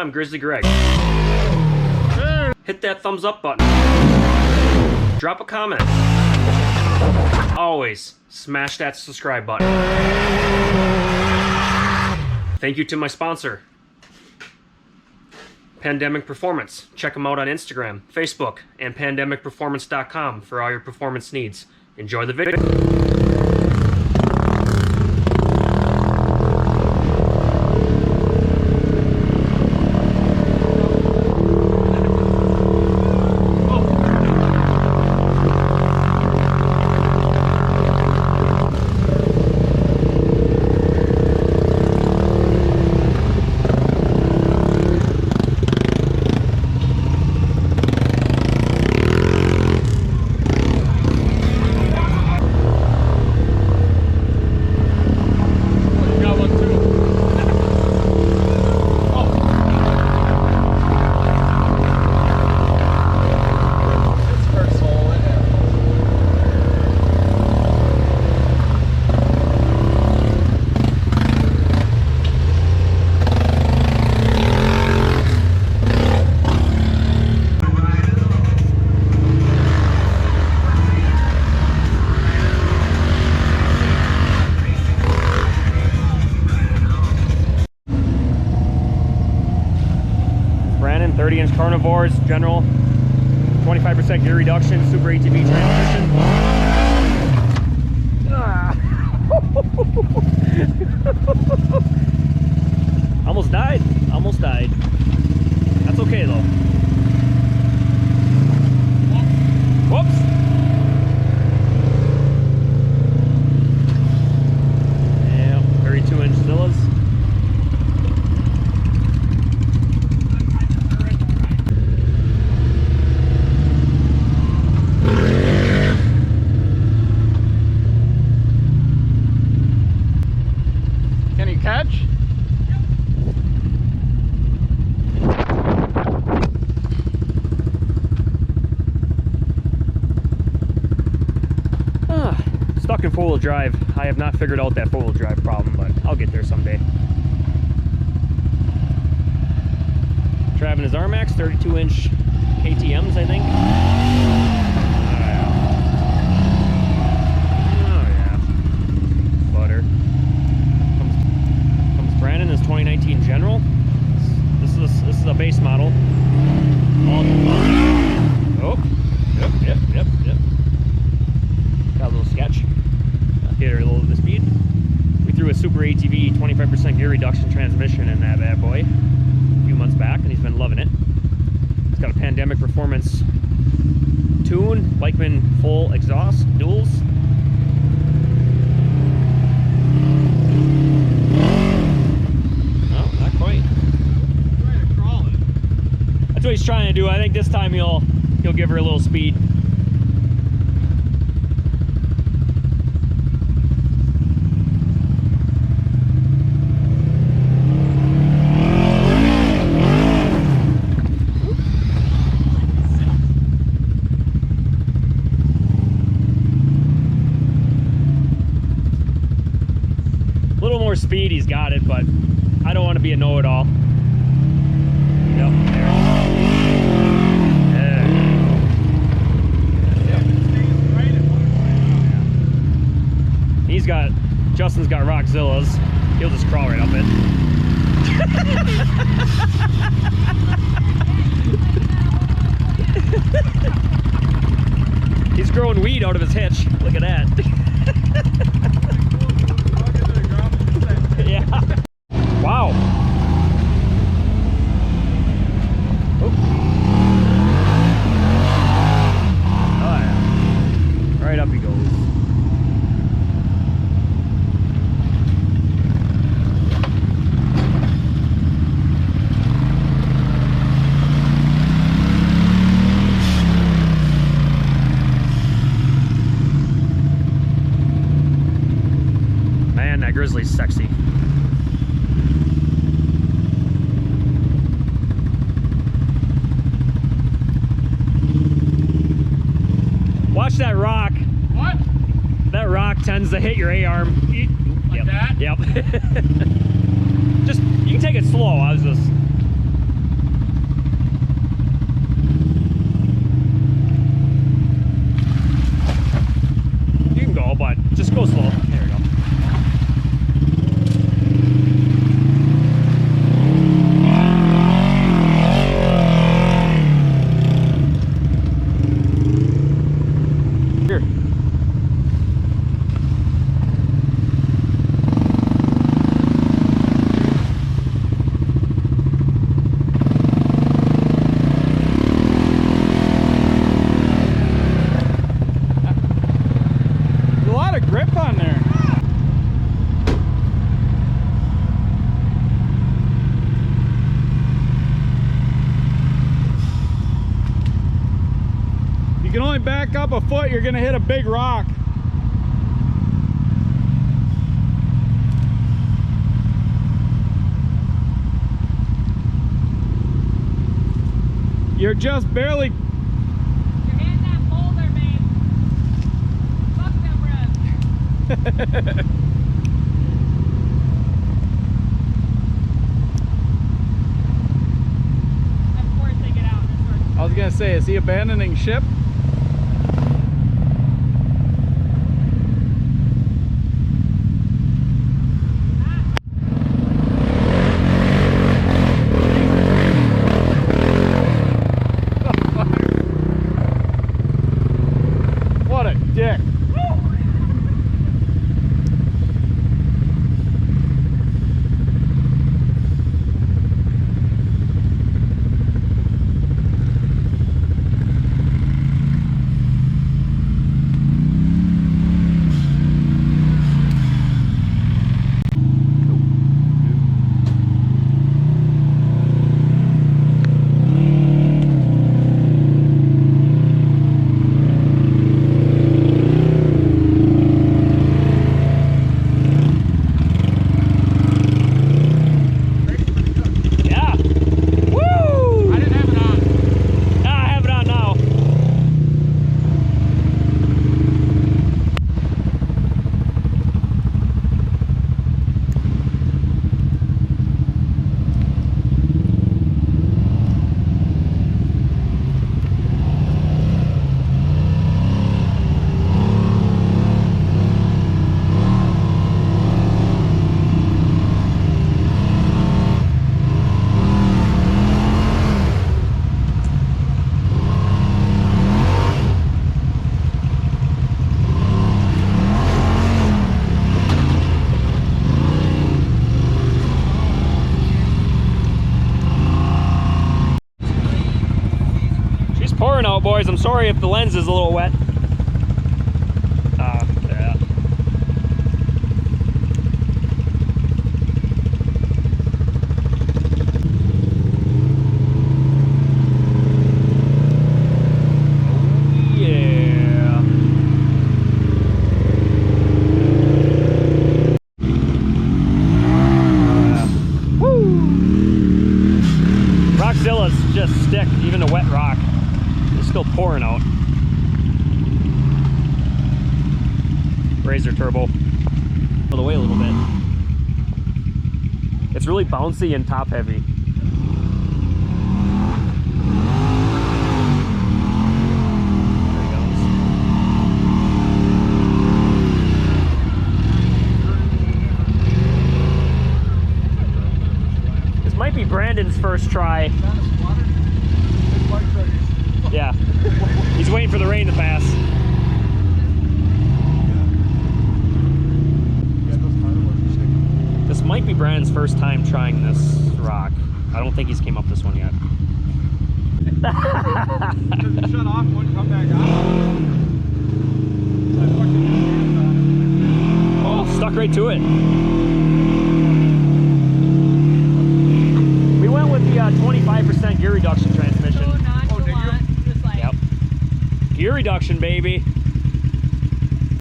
I'm Grizzly Greg. Hit that thumbs up button. Drop a comment. Always smash that subscribe button. Thank you to my sponsor, Pandemic Performance. Check them out on Instagram, Facebook, and pandemicperformance.com for all your performance needs. Enjoy the video. Brandon, 30-inch carnivores, general, 25% gear reduction, super ATV transmission. Almost died. Almost died. That's okay though. Whoops. Yeah, 32-inch Zillas. Catch? Stuck in four-wheel drive. I have not figured out that four-wheel drive problem, but I'll get there someday. Driving his Rmax, 32-inch KTMs, I think. Oh yeah. Butter. Brandon is 2019 General. This is a base model. Oh, yep. Got a little sketch. Hit her a little bit of speed. We threw a super ATV 25% gear reduction transmission in that bad boy a few months back, and he's been loving it. It's got a Pandemic Performance tune, Bikeman full exhaust, duals. That's what he's trying to do. I think this time he'll give her a little speed. A little more speed, he's got it, but I don't want to be a know-it-all. Yep, there. Justin's got Rockzillas. He'll just crawl right up it. He's growing weed out of his hitch. Look at that. Yeah. Wow. Oh yeah. Right up he goes. Grizzly's sexy. Watch that rock. What? That rock tends to hit your A-arm. Like that? Yep. Just, you can take it slow. I was just... only back up a foot, you're gonna hit a big rock. You're just barely. You're hitting that boulder, babe. Fuck them revs. Of course they get out in this first. I was gonna say, is he abandoning ship? What a dick. Pouring out, boys. I'm sorry if the lens is a little wet. Yeah. Oh, yeah. Woo! Rockzilla's just stick, even a wet rock. Still pouring out. Raise your turbo the way a little bit. It's really bouncy and top heavy. There he goes. This might be Brandon's first try. Yeah, he's waiting for the rain to pass. This might be Brandon's first time trying this rock. I don't think he's came up this one yet. Does it shut off when you come back on? Oh, stuck right to it. We went with the 25% gear reduction transmission. So nonchalant, just like. Yep. Gear reduction, baby.